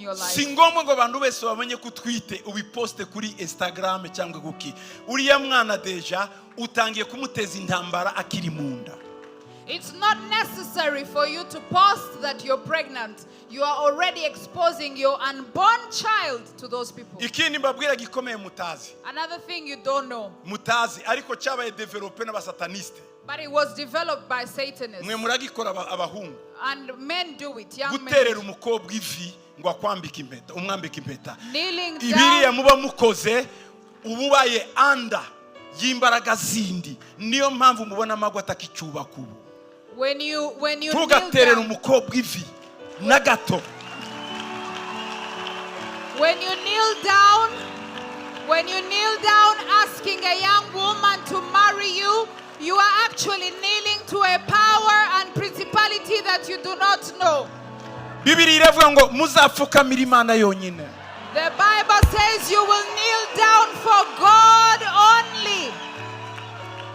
your life. Singomwe ngo abantu bese bamenye kutwite ubiposte kuri Instagram cyangwa guki. Uriya mwana deja utangiye kumuteza intambara akiri munda. It's not necessary for you to post that you're pregnant. You are already exposing your unborn child to those people. Ikindi mbabwira gikomeye mutazi. Another thing you don't know. Mutazi ariko cyabaye developer n'abasataniste. But it was developed by Satanists. Mwe muragikora abahungu. And men do it, young men. Guterera umukobwa ivi ngo akwambika impeta, umwambika impeta. Kneeling down. Ibiriya muba mukoze ububaye anda y'imbaraga zindi. Niyo mpamvu mubona amagwa atakicuba kubu. When you kneel tugaterera down. umukobwa ivi na gato. When you kneel down asking a young woman to marry you, you are actually kneeling to a power and principality that you do not know. Bibiri iravuga ngo muzapfukamira Imana yonyine. The Bible says you will kneel down for God only.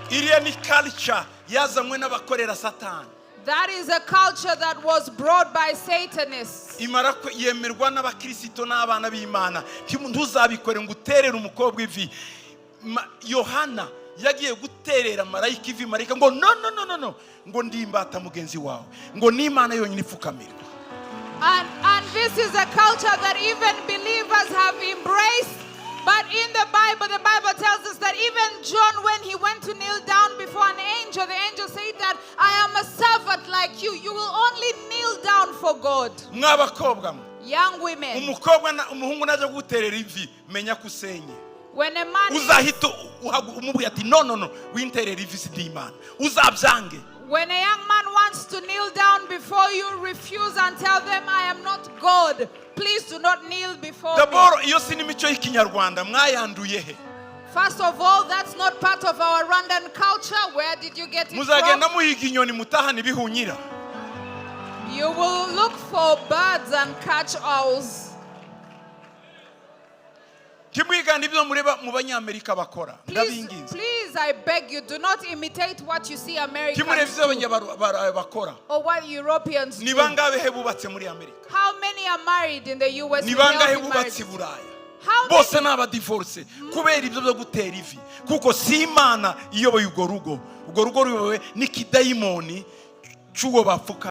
Iriya ni culture yazanywe n'abakorera Satani. That is a culture that was brought by Satanists. Imara ko yemerwa n'abakristo n'abana b'Imana. Ntuzabikore ngo uterere umukobwa ivi. Yohana yagiye guterera marayika ivi, marayika ngo no ngo ndimbata mugenzi wawe ngo n'Imana yonyine ipfukamirwa. And this is a culture that even believers have embraced. But in the Bible tells us that even John, when he went to kneel down before an angel, the angel said that I am a servant like you. You will only kneel down for God. Mwabakobwa Young women. umuhungu naje guterera ivi menya kusenye. When a man Uzahita umubwira ati no winterera ivi sindi Imana. Uzabyange. When a young man wants to kneel down before you, refuse and tell them, I am not God. Please do not kneel before me. Daboro iyo sinimico y'ikinyarwanda mwayanduye he? First of all, that's not part of our Rwandan culture. Where did you get it Muzagenda from? muhiga inyoni mutahana ibihunyira. You will look for birds and catch owls. Kimwiganda ibyo mureba mu banyamerika bakora. Ndabinginze. Please, I beg you, do not imitate what you see Americans Kimurevye do, bakora. or what Europeans Ni do. bangahe bubatse muri Amerika? How many are married in the US? Ni with bangahe healthy bubatse marriages? Buraya? How Bose many? n'aba divorce kubera ibyo byo gutera ivi. Kuko si Imana iyoboye ugo rugo. Ugo rugo ruyobowe n'ikidayimoni cy'uwo bapfuka.